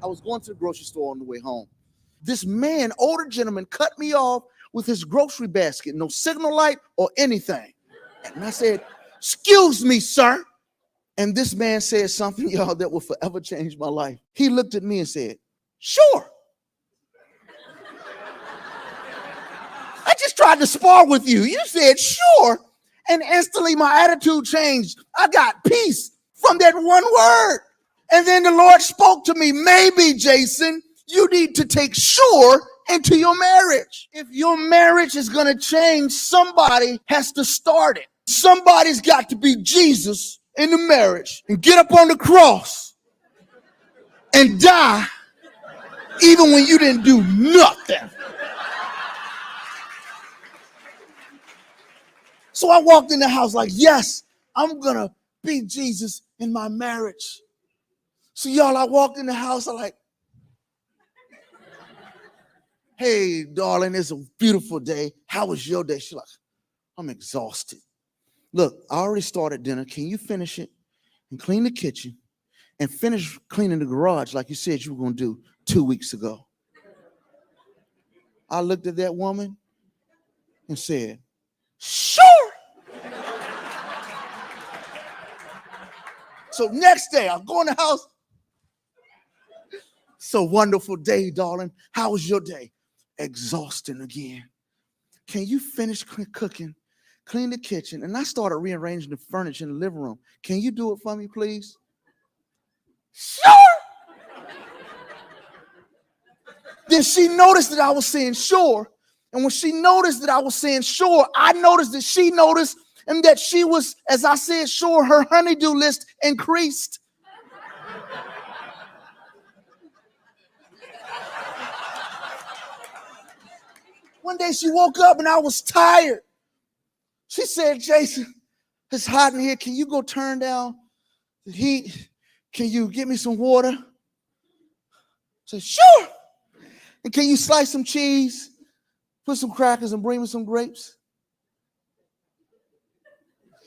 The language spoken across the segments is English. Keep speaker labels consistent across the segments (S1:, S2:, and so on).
S1: I was going to the grocery store on the way home. This man, older gentleman, cut me off with his grocery basket, no signal light or anything. And I said, "Excuse me, sir." And this man said something, y'all, that will forever change my life. He looked at me and said, "Sure." I just tried to spar with you. You said sure. And instantly my attitude changed. I got peace from that one word. And then the Lord spoke to me, "Maybe, Jason, you need to take sure into your marriage. If your marriage is going to change, somebody has to start it. Somebody's got to be Jesus in the marriage and get up on the cross and die even when you didn't do nothing." So I walked in the house like, yes, I'm going to be Jesus in my marriage. So y'all, I walked in the house, I'm like, "Hey, darling, it's a beautiful day. How was your day?" She's like, "I'm exhausted. Look, I already started dinner. Can you finish it and clean the kitchen and finish cleaning the garage like you said you were going to do 2 weeks ago?" I looked at that woman and said, "Sure." So next day, I go in the house. "So wonderful day, darling. How was your day?" "Exhausting again. Can you finish cooking, clean the kitchen?" And I started rearranging the furniture in the living room. "Can you do it for me, please?" "Sure." Then she noticed that I was saying sure. And when she noticed that I was saying sure, I noticed that she noticed, and that she was, as I said sure, her honey-do list increased. One day she woke up and I was tired. She said, "Jason, it's hot in here. Can you go turn down the heat? Can you get me some water?" I said, "Sure." "And can you slice some cheese, put some crackers, and bring me some grapes?"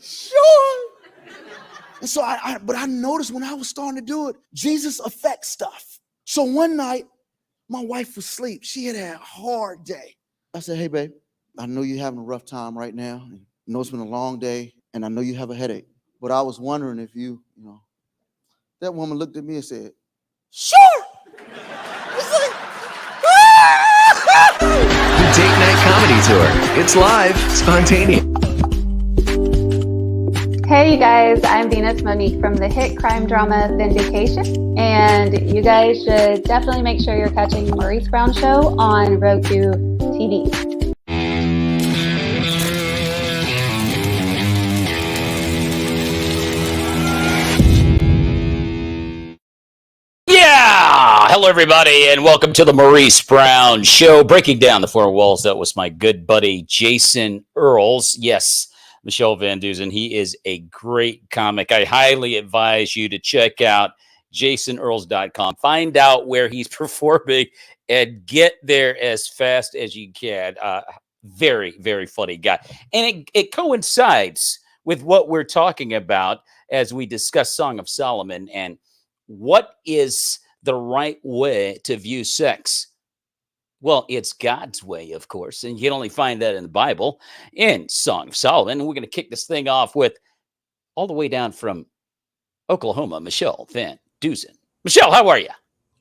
S1: "Sure." And so but I noticed when I was starting to do it, Jesus affects stuff. So one night, my wife was asleep. She had a hard day. I said, "Hey, babe, I know you're having a rough time right now. I know it's been a long day, and I know you have a headache. But I was wondering if you know." That woman looked at me and said, "Sure." It's like,
S2: The Date Night Comedy Tour. It's live, spontaneous.
S3: Hey, you guys, I'm Venus Monique from the hit crime drama Vindication, and you guys should definitely make sure you're catching Maurice Brown Show on Roku TV.
S4: Hello, everybody, and welcome to the Maurice Brown Show. Breaking down the four walls, that was my good buddy, Jason Earls. Yes, Michele VanDusen. He is a great comic. I highly advise you to check out jasonearls.com. Find out where he's performing and get there as fast as you can. Very, very funny guy. And it coincides with what we're talking about as we discuss Song of Solomon and what is the right way to view sex. Well, it's God's way, of course, and you can only find that in the Bible, in Song of Solomon. And we're going to kick this thing off with, all the way down from Oklahoma, Michele VanDusen. Michele, how are you?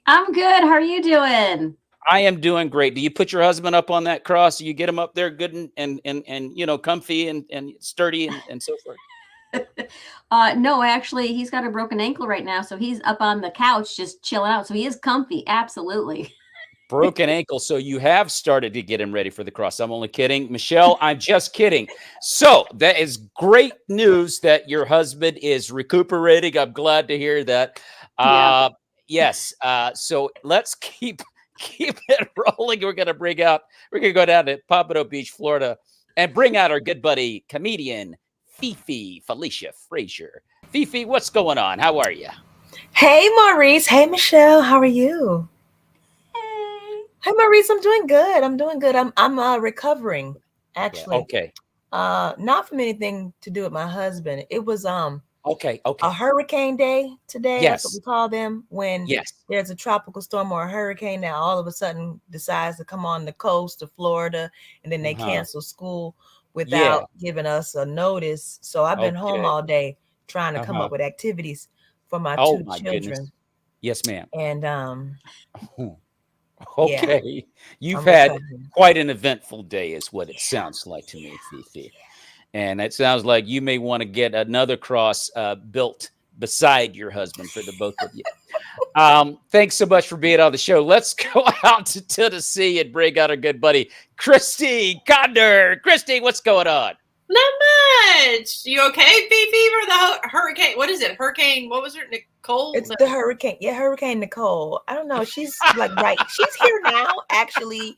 S5: I'm good. How are you doing?
S4: I am doing great. Do you put your husband up on that cross? Do you get him up there good and you know, comfy and sturdy and so forth?
S5: No, actually, he's got a broken ankle right now, so he's up on the couch just chilling out. So he is comfy, absolutely.
S4: Broken ankle, so you have started to get him ready for the cross. I'm only kidding. Michele, I'm just kidding. So that is great news that your husband is recuperating. I'm glad to hear that.
S5: Yeah.
S4: Yes. So let's keep it rolling. We're going to go down to Pompano Beach, Florida, and bring out our good buddy, comedian Felicia Frazier. Fifi, what's going on? How are you?
S6: Hey, Maurice. Hey, Michele. How are you? Hey, Maurice. I'm doing good. I'm recovering, actually.
S4: Okay.
S6: Not from anything to do with my husband. It was
S4: Oh Okay.
S6: a hurricane day today.
S4: Yes.
S6: That's what we call them when there's a tropical storm or a hurricane that all of a sudden decides to come on the coast of Florida, and then they cancel school without giving us a notice. So I've been home all day trying to come up with activities for my two children.
S4: Goodness. Yes, ma'am.
S6: And
S4: okay, you've had quite an eventful day, is what it sounds like to me, Fifi. And it sounds like you may want to get another cross built beside your husband for the both of you. Thanks so much for being on the show. Let's go out to Tennessee and bring out our good buddy, Christy Conder. Christy, what's going on?
S7: Not much. You okay, Fifi, for the hurricane? What is it? Hurricane, what was her? Nicole?
S6: It's the hurricane. Yeah, Hurricane Nicole. I don't know. She's like she's here now. Actually,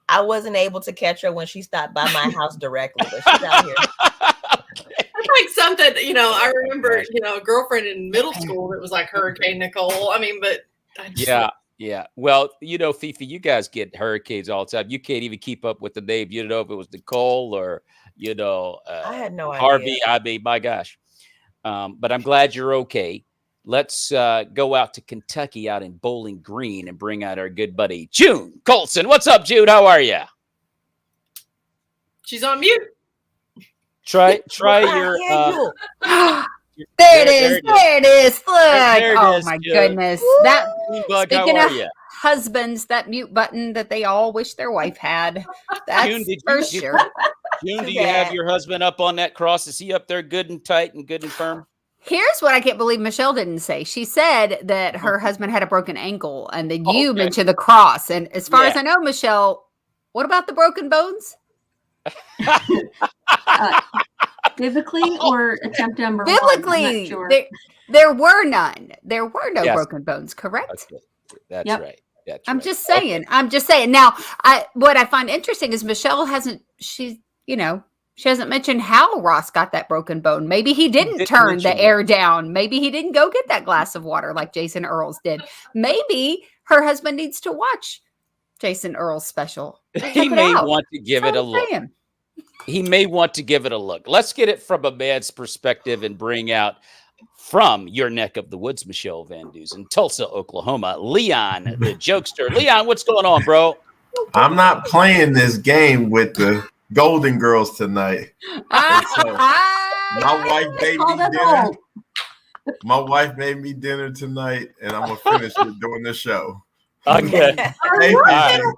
S6: I wasn't able to catch her when she stopped by my house directly, but she's out here.
S7: It's like something, I remember, a girlfriend in middle school that was like Hurricane Nicole. I mean, but
S4: Yeah. Well, Fifi, you guys get hurricanes all the time. You can't even keep up with the name. You don't know if it was Nicole or,
S6: I had no idea.
S4: Harvey. I mean, my gosh. But I'm glad you're okay. Let's go out to Kentucky, out in Bowling Green, and bring out our good buddy, June Colson. What's up, June? How are you?
S7: She's on mute.
S4: Try your.
S8: There it is. Look. Oh my goodness. That speaking of husbands, that mute button that they all wish their wife had. That's
S4: June,
S8: for sure.
S4: June, do you have your husband up on that cross? Is he up there good and tight and good and firm?
S8: Here's what I can't believe Michele didn't say. She said that her husband had a broken ankle, and then you mentioned the cross. And as far as I know, Michele, what about the broken bones?
S5: Biblically or attempt number
S8: Biblically,
S5: sure.
S8: there were none. There were no broken bones, correct?
S4: That's right.
S8: I'm just saying. Now, what I find interesting is Michele hasn't mentioned how Ross got that broken bone. Maybe he didn't turn the air down. Maybe he didn't go get that glass of water like Jason Earls did. Maybe her husband needs to watch Jason Earls' special.
S4: He may want to give it a look. He may want to give it a look. Let's get it from a man's perspective and bring out from your neck of the woods, Michele VanDusen, Tulsa, Oklahoma, Leon, the jokester. Leon, what's going on, bro?
S9: I'm not playing this game with the Golden Girls tonight. My wife made me dinner. My wife made me dinner tonight, and I'm gonna finish it during the show.
S4: Okay.
S7: Hey, Leon.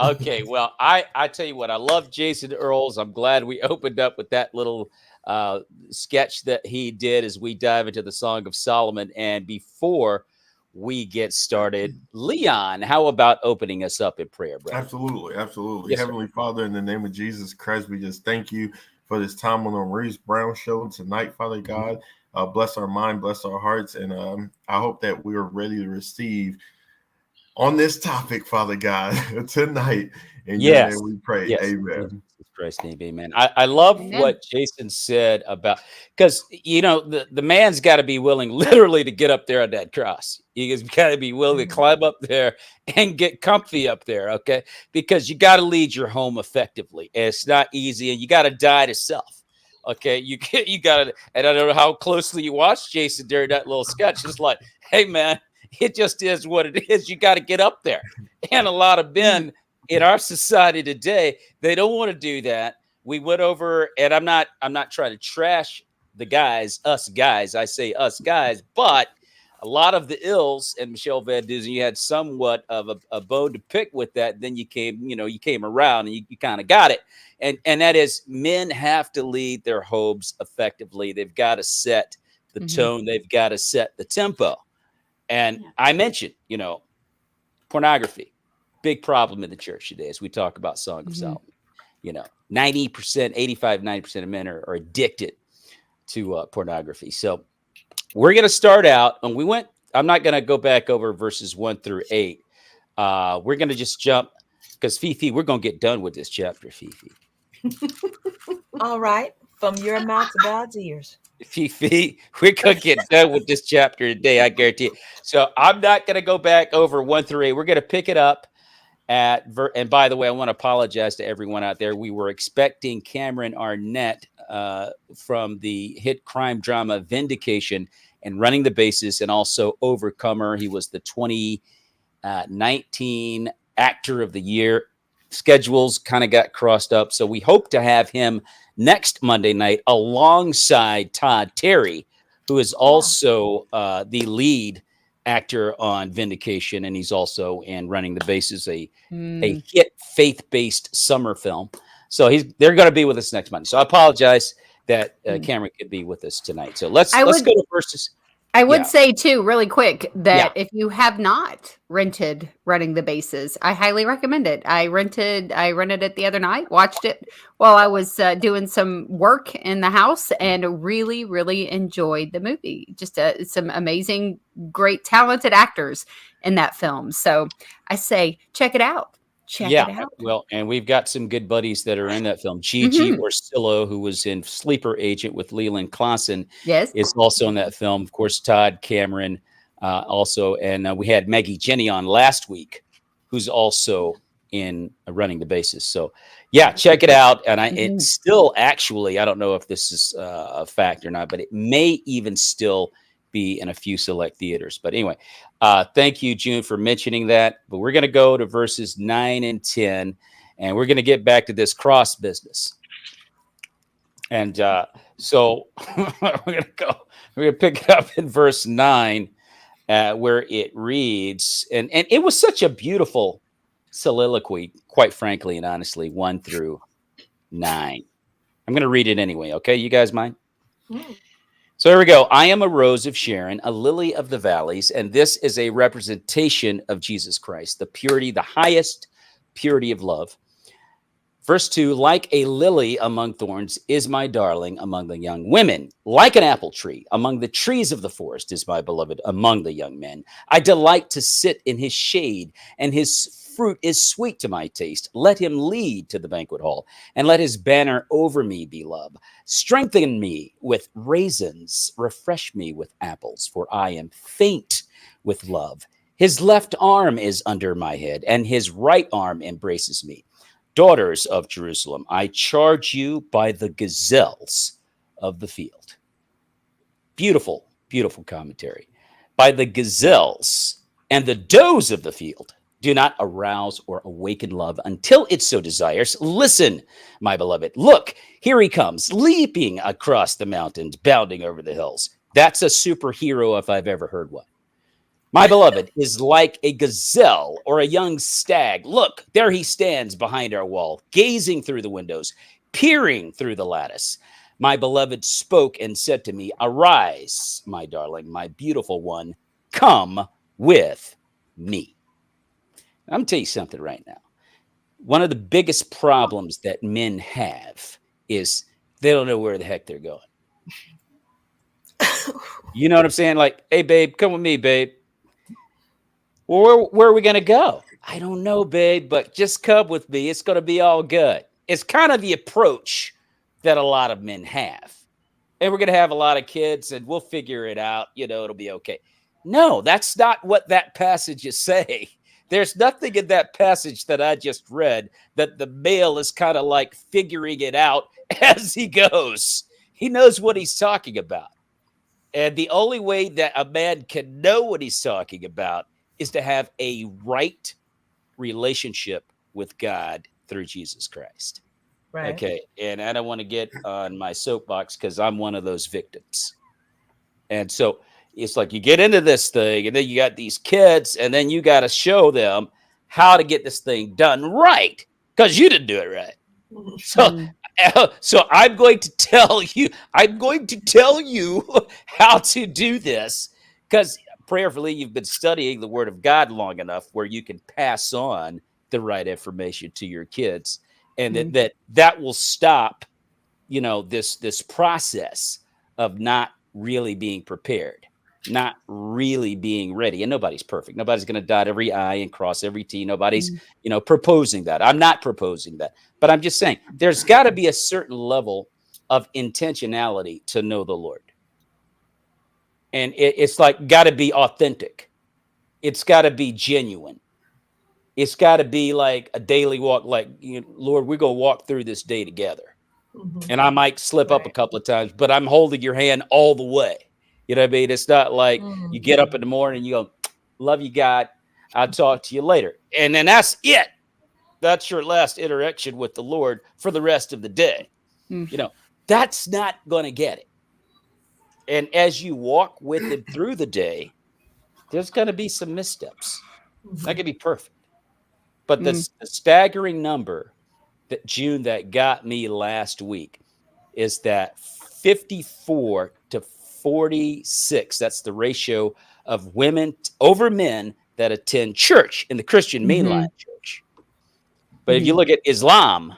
S4: Okay, well, I tell you what, I love Jason Earls. I'm glad we opened up with that little sketch that he did as we dive into the Song of Solomon. And before we get started, Leon, how about opening us up in prayer, brother?
S9: Absolutely.
S4: Yes,
S9: Heavenly Father, in the name of Jesus Christ, we just thank you for this time on the Maurice Brown Show tonight, Father God. Bless our mind, bless our hearts, and I hope that we are ready to receive on this topic, Father God, tonight. In your name we pray.
S4: Yes.
S9: Amen.
S4: In Christ's name, amen. I love what Jason said about, because, the man's got to be willing literally to get up there on that cross. He's got to be willing to climb up there and get comfy up there, okay? Because you got to lead your home effectively. And it's not easy, and you got to die to self. Okay, you got to, and I don't know how closely you watched Jason during that little sketch. It's like, hey, man, it just is what it is. You got to get up there. And a lot of men in our society today, they don't want to do that. We went over, and I'm not trying to trash the guys, us guys. I say us guys, but a lot of the ills, and Michele VanDusen, you had somewhat of a bone to pick with that. Then you came around and you kind of got it. And that is, men have to lead their homes effectively. They've got to set the tone. They've got to set the tempo. And I mentioned, pornography, big problem in the church today as we talk about Song of Solomon. 90% of men are addicted to pornography. So we're going to start out, and I'm not going to go back over verses 1 through 8. We're going to just jump, because Fifi, we're going to get done with this chapter, Fifi.
S6: All right. From your mouth to God's ears.
S4: Fifi, we're going to get done with this chapter today, I guarantee you. So I'm not going to go back over 1 through 8. We're going to pick it up and by the way, I want to apologize to everyone out there. We were expecting Cameron Arnett from the hit crime drama Vindication and Running the Bases, and also Overcomer. He was the 2019 Actor of the Year. Schedules kind of got crossed up, so we hope to have him next Monday night alongside Todd Terry, who is also the lead actor on Vindication, and he's also in Running the Bases, a hit faith-based summer film. So they're going to be with us next Monday. So I apologize that Cameron could be with us tonight. So let's go to verses.
S8: I would say too, really quick, that if you have not rented Running the Bases, I highly recommend it. I rented it the other night, watched it while I was doing some work in the house, and really, really enjoyed the movie. Just some amazing, great, talented actors in that film. So I say, check it out. Check it out.
S4: Well, and we've got some good buddies that are in that film. Gigi Orsillo, who was in Sleeper Agent with Leland Clausen, is also in that film. Of course, Todd Cameron also. And we had Maggie Jenny on last week, who's also in Running the Bases. So, yeah, check it out. And it's still actually, I don't know if this is a fact or not, but it may even still be in a few select theaters. But anyway, thank you, June, for mentioning that. But we're going to go to verses 9 and 10, and we're going to get back to this cross business. And so we're going to pick it up in verse 9, where it reads, and it was such a beautiful soliloquy, quite frankly and honestly, 1 through 9. I'm going to read it anyway. Okay, you guys mind? So here we go. I am a rose of Sharon, a lily of the valleys, and this is a representation of Jesus Christ, the purity, the highest purity of love. Verse 2, like a lily among thorns is my darling among the young women. Like an apple tree among the trees of the forest is my beloved among the young men. I delight to sit in his shade, and his fruit is sweet to my taste. Let him lead to the banquet hall, and let his banner over me be love. Strengthen me with raisins, refresh me with apples, for I am faint with love. His left arm is under my head, and his right arm embraces me. Daughters of Jerusalem, I charge you by the gazelles of the field. Beautiful, beautiful commentary. By the gazelles and the does of the field, do not arouse or awaken love until it so desires. Listen, my beloved. Look, here he comes, leaping across the mountains, bounding over the hills. That's a superhero if I've ever heard one. My beloved is like a gazelle or a young stag. Look, there he stands behind our wall, gazing through the windows, peering through the lattice. My beloved spoke and said to me, arise, my darling, my beautiful one, come with me. I'm going to tell you something right now. One of the biggest problems that men have is they don't know where the heck they're going. You know what I'm saying? Like, hey, babe, come with me, babe. Well, where are we going to go? I don't know, babe, but just come with me. It's going to be all good. It's kind of the approach that a lot of men have. And we're going to have a lot of kids and we'll figure it out. You know, it'll be okay. No, that's not what that passage is saying. There's nothing in that passage that I just read that the male is kind of like figuring it out as he goes. He knows what he's talking about. And the only way that a man can know what he's talking about is to have a right relationship with God through Jesus Christ.
S6: Right.
S4: Okay. And I don't want to get on my soapbox because I'm one of those victims. And so it's like you get into this thing and then you got these kids and then you got to show them how to get this thing done right because you didn't do it right. So I'm going to tell you how to do this because prayerfully you've been studying the Word of God long enough where you can pass on the right information to your kids and that will stop, you know, this process of not really being prepared. Not really being ready. And nobody's perfect. Nobody's going to dot every I and cross every T. Nobody's, you know, proposing that. I'm not proposing that. But I'm just saying there's got to be a certain level of intentionality to know the Lord. And it's like got to be authentic. It's got to be genuine. it's got to be like a daily walk. Like, Lord, we're going to walk through this day together. And I might slip up a couple of times, but I'm holding your hand all the way. You know what I mean? It's not like you get up in the morning and you go, love you, God. I'll talk to you later. And then that's it. That's your last interaction with the Lord for the rest of the day. That's not going to get it. And as you walk with him through the day, there's going to be some missteps. Not going to be perfect. But the staggering number that June that got me last week is that 54 to 46. That's the ratio of women over men that attend church in the Christian mainline church. But if you look at Islam,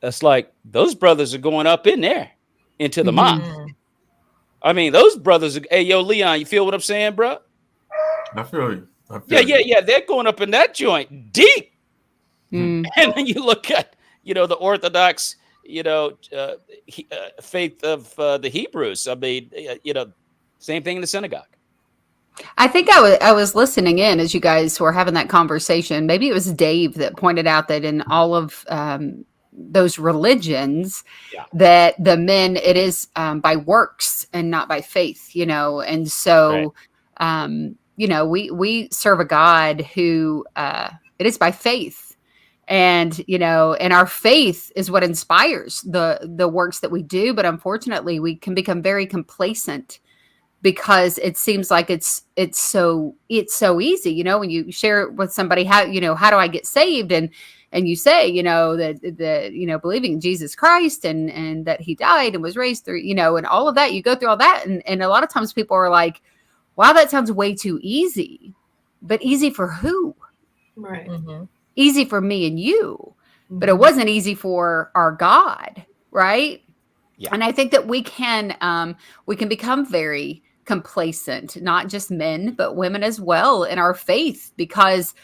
S4: that's like those brothers are going up in there into the mosque. I mean, those brothers. Hey, yo, Leon, you feel what I'm saying, bro?
S9: I feel you.
S4: Yeah. They're going up in that joint deep. And then you look at, the Orthodox, faith of the Hebrews. I mean, same thing in the synagogue.
S8: I think I was listening in as you guys were having that conversation. Maybe it was Dave that pointed out that in all of those religions, that the men, it is by works and not by faith, and so, we serve a God who it is by faith. And, and our faith is what inspires the works that we do. But unfortunately, we can become very complacent because it seems like it's so easy, when you share it with somebody, how do I get saved? And you say, that believing in Jesus Christ and that he died and was raised through, and all of that, you go through all that. And a lot of times people are like, wow, that sounds way too easy. But easy for who?
S7: Right.
S8: Easy for me and you, but it wasn't easy for our God, right? Yeah. And I think that we can become very complacent, not just men, but women as well in our faith, because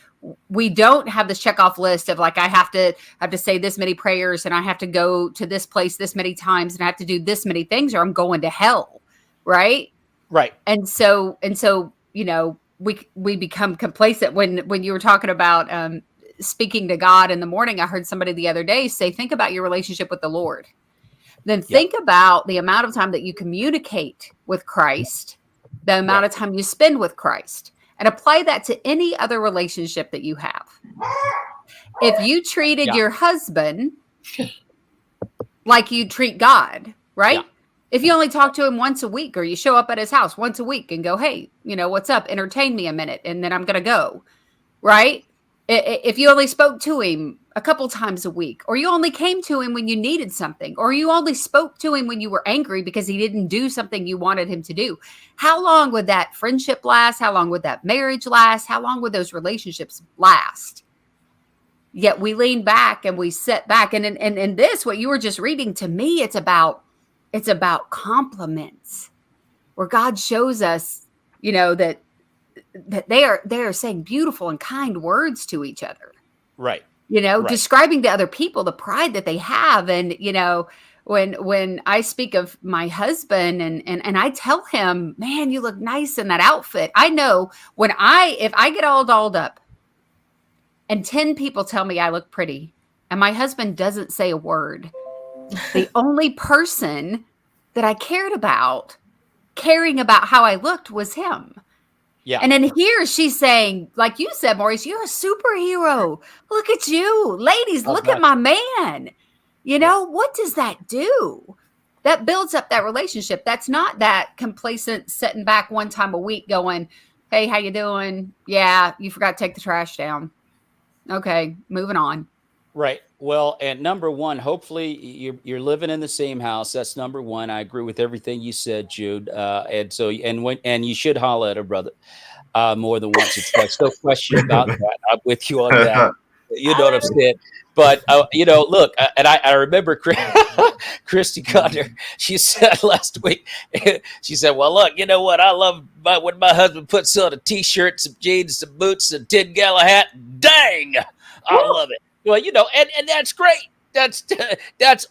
S8: we don't have this checkoff list of like, I have to say this many prayers and I have to go to this place this many times and I have to do this many things or I'm going to hell. Right.
S4: Right.
S8: And so, we become complacent when you were talking about, speaking to God in the morning. I heard somebody the other day say, think about your relationship with the Lord. Then think about the amount of time that you communicate with Christ, the amount of time you spend with Christ, and apply that to any other relationship that you have. If you treated your husband like you treat God, right? Yeah. If you only talk to him once a week, or you show up at his house once a week and go, hey, what's up? Entertain me a minute. And then I'm going to go. Right. If you only spoke to him a couple times a week, or you only came to him when you needed something, or you only spoke to him when you were angry because he didn't do something you wanted him to do, how long would that friendship last? How long would that marriage last? How long would those relationships last? Yet we lean back and we sit back. And in this, what you were just reading, to me, it's about compliments, where God shows us, that they are saying beautiful and kind words to each other.
S4: Right.
S8: Describing to other people the pride that they have. And, when I speak of my husband and I tell him, man, you look nice in that outfit. I know if I get all dolled up and 10 people tell me I look pretty and my husband doesn't say a word, the only person that I caring about how I looked was him. Yeah. And then here she's saying, like you said, Maurice, you're a superhero. Look at you. Ladies, look at my man. What does that do? That builds up that relationship. That's not that complacent sitting back one time a week going, hey, how you doing? Yeah, you forgot to take the trash down. Okay, moving on.
S4: Right. Well, and number one, hopefully you're living in the same house. That's number one. I agree with everything you said, Jude. And you should holler at a brother more than once or twice. No question about that. I'm with you on that. You know what I'm saying? But look, and I remember Christy Conder. She said last week. She said, "Well, look, you know what? I love when my husband puts on a t-shirt, some jeans, some boots, and a $10 hat. Dang, I love it." Well, and that's great. That's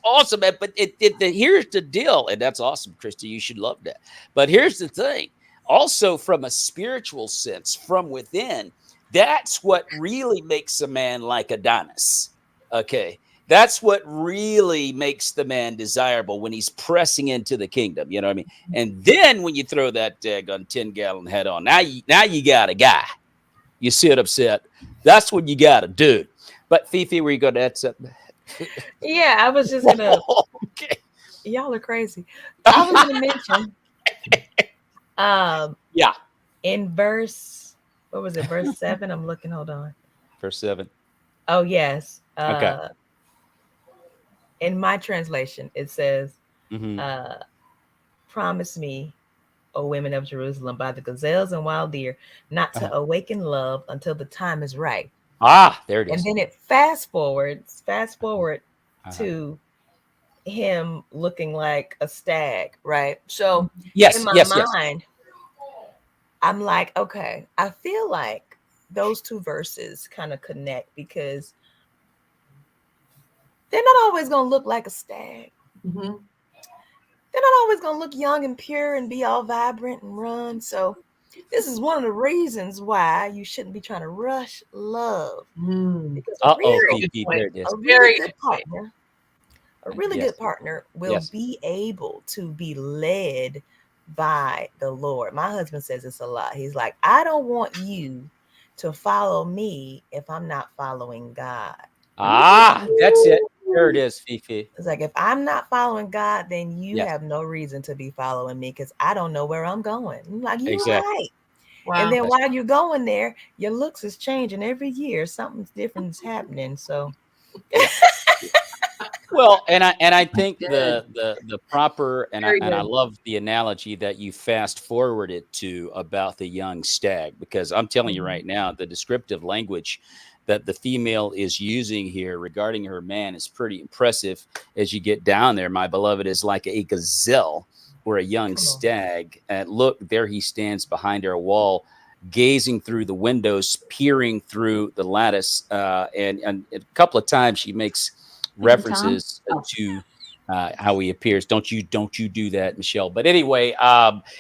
S4: awesome. But here's the deal, and that's awesome, Christy. You should love that. But here's the thing. Also, from a spiritual sense, from within, That's what really makes a man like Adonis. Okay. That's what really makes the man desirable when he's pressing into the kingdom. You know what I mean? And then when you throw that daggone 10-gallon head on, now you got a guy. You sit upset. That's what you got to do. But Fifi, were you going to add something?
S6: Yeah, I was just gonna.
S4: Okay.
S6: Y'all are crazy. I was gonna mention.
S4: Yeah.
S6: In verse, what was it? Verse 7. I'm looking. Hold on.
S4: Verse 7.
S6: Oh yes.
S4: Okay.
S6: In my translation, it says,
S4: Mhm.
S6: "Promise me, O women of Jerusalem, by the gazelles and wild deer, not to awaken love until the time is right."
S4: Ah, there it is.
S6: And then it fast forward to him looking like a stag, right? So in my mind, I'm like, okay, I feel like those two verses kind of connect because they're not always going to look like a stag.
S7: Mm-hmm.
S6: They're not always going to look young and pure and be all vibrant and run. So this is one of the reasons why you shouldn't be trying to rush love. Because a really good partner will be able to be led by the Lord. My husband says this a lot. He's like, I don't want you to follow me if I'm not following God.
S4: Ah, that's it. There it is, Fifi.
S6: It's like, if I'm not following God, then you have no reason to be following me because I don't know where I'm going. I'm like, you're right. Wow. And then while you're going there, your looks is changing every year. Something's different is happening. So
S4: well, and I think the proper and I love the analogy that you fast forwarded to about the young stag, because I'm telling you right now, the descriptive language that the female is using here regarding her man is pretty impressive. As you get down there, my beloved is like a gazelle or a young stag. And look, there he stands behind our wall, gazing through the windows, peering through the lattice. And a couple of times she makes references to how he appears. Don't you do that, Michelle? But anyway,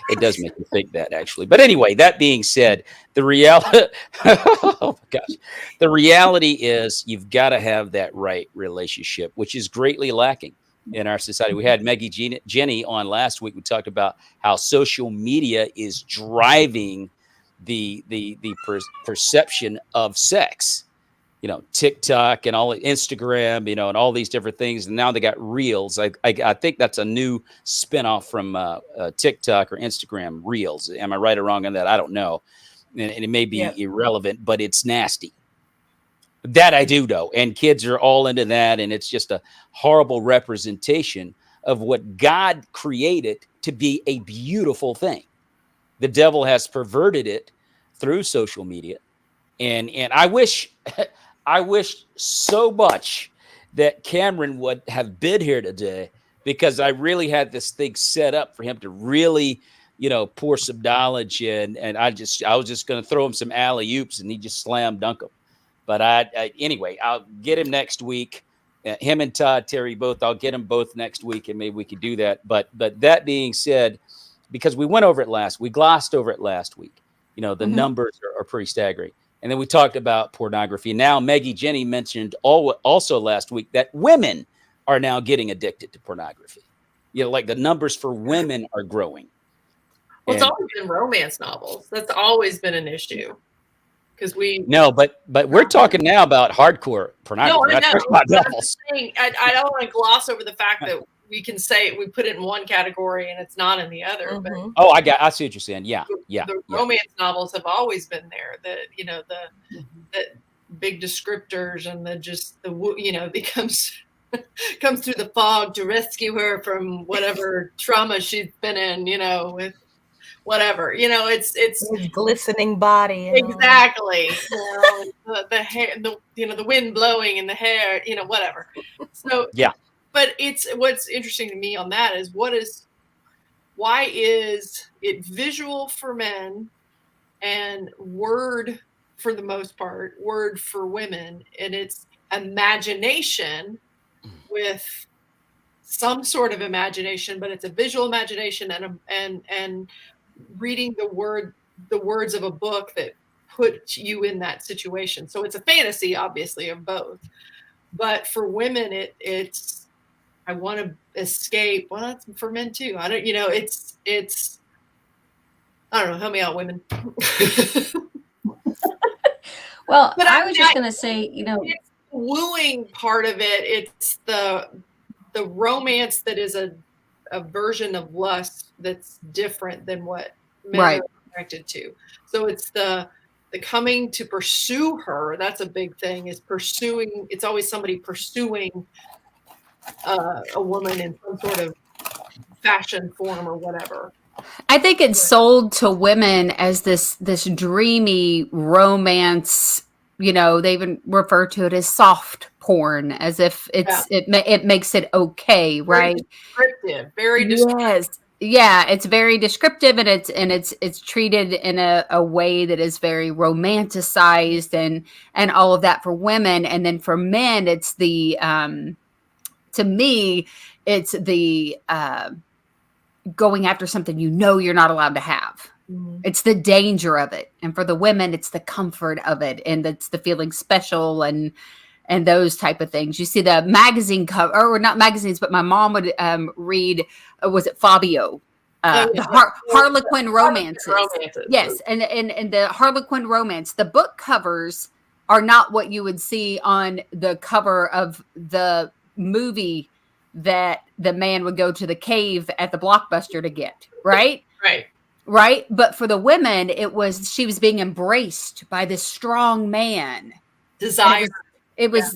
S4: it does make me think that, actually. But anyway, that being said, the reality, oh my gosh, the reality is you've got to have that right relationship, which is greatly lacking in our society. We had Maggie Jenny on last week. We talked about how social media is driving the perception of sex. You know, TikTok and all Instagram, you know, and all these different things. And now they got Reels. I think that's a new spinoff from TikTok or Instagram, Reels. Am I right or wrong on that? I don't know. And it may be irrelevant, but it's nasty. That I do know. And kids are all into that. And it's just a horrible representation of what God created to be a beautiful thing. The devil has perverted it through social media. And I wish so much that Cameron would have been here today, because I really had this thing set up for him to really, you know, pour some knowledge in. And I was just going to throw him some alley-oops and he just slam dunk them. But anyway, I'll get him next week. Him and Todd Terry both. I'll get them both next week, and maybe we could do that. But that being said, because we went over it we glossed over it last week. You know, the numbers are pretty staggering. And then we talked about pornography. Now, Maggie Jenny mentioned also last week that women are now getting addicted to pornography. You know, like the numbers for women are growing.
S7: Well, it's always been romance novels. That's always been an issue. Because
S4: but we're talking now about hardcore pornography.
S7: No, I know.
S4: Not novels.
S7: I don't want to gloss over the fact that we can say we put it in one category and it's not in the other. But
S4: I see what you're saying. Yeah.
S7: The romance novels have always been there. The big descriptors and comes through the fog to rescue her from whatever trauma she's been in. You know, with whatever. You know, it's
S6: his glistening body.
S7: Exactly. You know, the hair, the wind blowing in the hair. You know, whatever. So
S4: yeah.
S7: But what's interesting to me on that is why is it visual for men and word for the most part, word for women, and it's imagination with some sort of imagination, but it's a visual imagination and reading the words of a book that put you in that situation. So it's a fantasy, obviously, of both. But for women, it's I want to escape. Well, that's for men too. I don't, it's I don't know. Help me out, women.
S5: Well,
S7: But
S5: I was just going to say,
S7: it's the wooing part of it. It's the romance that is a version of lust that's different than what men are attracted to. So it's the coming to pursue her. That's a big thing, is pursuing. It's always somebody pursuing a woman in some sort of fashion form or whatever.
S8: I think it's sold to women as this dreamy romance. They even refer to it as soft porn, as if it makes it okay, right?
S7: Very descriptive.
S8: Yes. Yeah, it's very descriptive, and it's treated in a way that is very romanticized and all of that for women. And then for men, it's the to me, it's the going after something you're not allowed to have. Mm-hmm. It's the danger of it. And for the women, it's the comfort of it, and it's the feeling special and those type of things. You see the magazine cover, or not magazines, but my mom would read, was it Fabio? The Harlequin romances. Yes, and the Harlequin romance, the book covers are not what you would see on the cover of the movie that the man would go to the cave at the Blockbuster to get, right? Right. But for the women, she was being embraced by this strong man.
S7: Desire.
S8: It was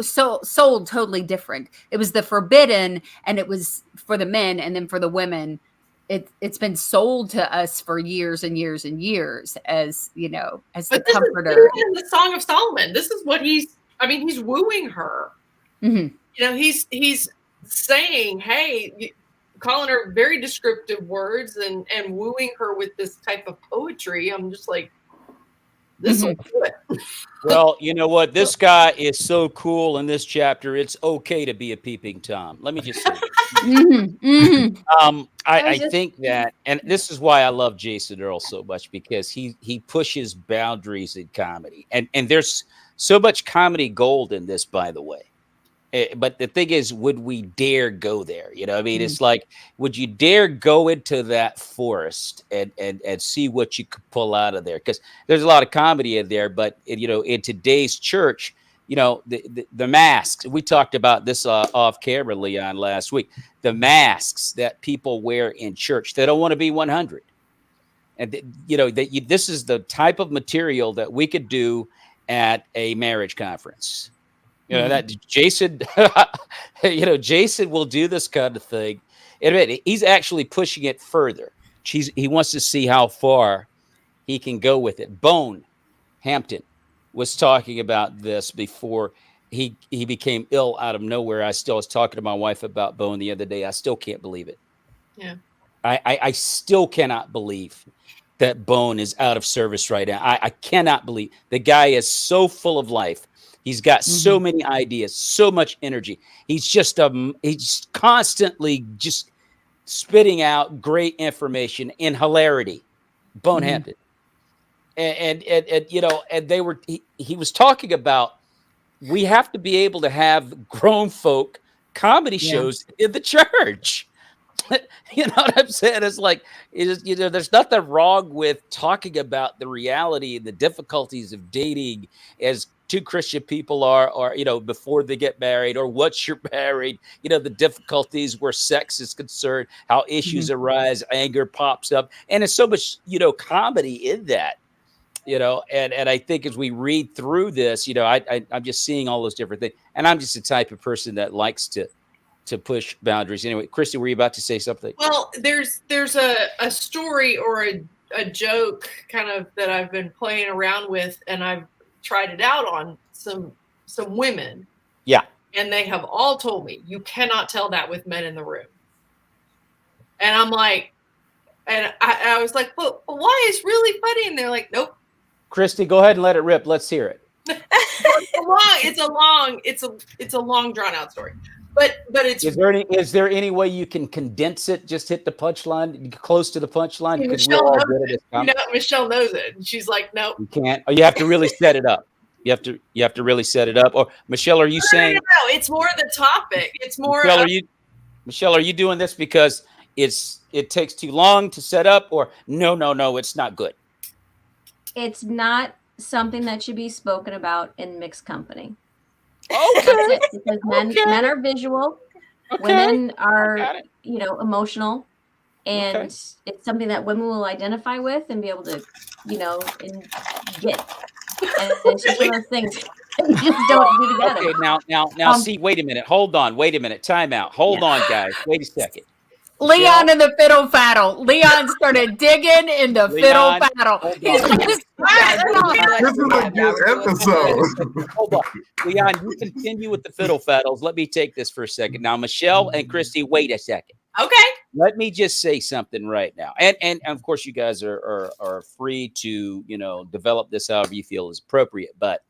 S8: sold totally different. It was the forbidden, and it was for the men, and then for the women, it's been sold to us for years and years and years as as the comforter.
S7: In the Song of Solomon, this is what he's wooing her. Mm-hmm. He's saying, hey, calling her very descriptive words and wooing her with this type of poetry. I'm just like, this will do it.
S4: Well, you know what? This guy is so cool in this chapter. It's okay to be a peeping Tom. Let me just say I think that, and this is why I love Jason Earl so much, because he pushes boundaries in comedy. And there's so much comedy gold in this, by the way. But the thing is, would we dare go there? It's like, would you dare go into that forest and see what you could pull out of there? Because there's a lot of comedy in there, but in today's church, the masks, we talked about this off camera, Leon, last week, the masks that people wear in church, they don't want to be 100. And this is the type of material that we could do at a marriage conference. That Jason, Jason will do this kind of thing. And he's actually pushing it further. He wants to see how far he can go with it. Bone Hampton was talking about this before he became ill out of nowhere. I still was talking to my wife about Bone the other day. I still can't believe it.
S7: Yeah.
S4: I still cannot believe that Bone is out of service right now. I cannot believe. The guy is so full of life. He's got so many ideas, so much energy. He's just he's constantly just spitting out great information and hilarity. Bone Hampton. And he was talking about, we have to be able to have grown folk comedy shows in the church. You know what I'm saying? It's like, there's nothing wrong with talking about the reality and the difficulties of dating as two Christian people are, before they get married, or once you're married, the difficulties where sex is concerned, how issues arise, anger pops up. And there's so much, comedy in that, and I think as we read through this, I'm just seeing all those different things. And I'm just the type of person that likes to push boundaries. Anyway, Christy, were you about to say something?
S7: Well, there's a story or a joke kind of that I've been playing around with, and I've tried it out on some women.
S4: Yeah.
S7: And they have all told me, you cannot tell that with men in the room. And I'm like, and I was like, but why? It's really funny. And they're like, nope.
S4: Christy, go ahead and let it rip. Let's hear it.
S7: It's a long drawn out story. but it's
S4: is there any way you can condense it? Just hit the punchline, close to the punchline, because we're
S7: Michelle
S4: all
S7: knows
S4: good at
S7: it.
S4: this.
S7: Michelle knows it, and she's like, "No,
S4: You can't. Or you have to really set it up. You have to really set it up. Or Michelle, are you saying?
S7: No, it's more the topic. It's more.
S4: Michelle, are you doing this because it takes too long to set up, or no, it's not good?
S5: It's not something that should be spoken about in mixed company.
S4: Okay.
S5: That's it. Because men are visual, women are, emotional, and it's something that women will identify with and be able to, and get. And it's just one of those things you just don't do together.
S4: Okay, now, see, wait a minute. Hold on. Wait a minute. Time out. Hold on, guys. Wait a second.
S8: Leon and the fiddle faddle. Leon started digging in the fiddle faddle. He's like,
S9: this is a good episode.
S4: Hold on. Leon, you continue with the fiddle faddles. Let me take this for a second. Now, Michelle and Christy, wait a second.
S7: Okay.
S4: Let me just say something right now. And of course, you guys are free to, develop this however you feel is appropriate. But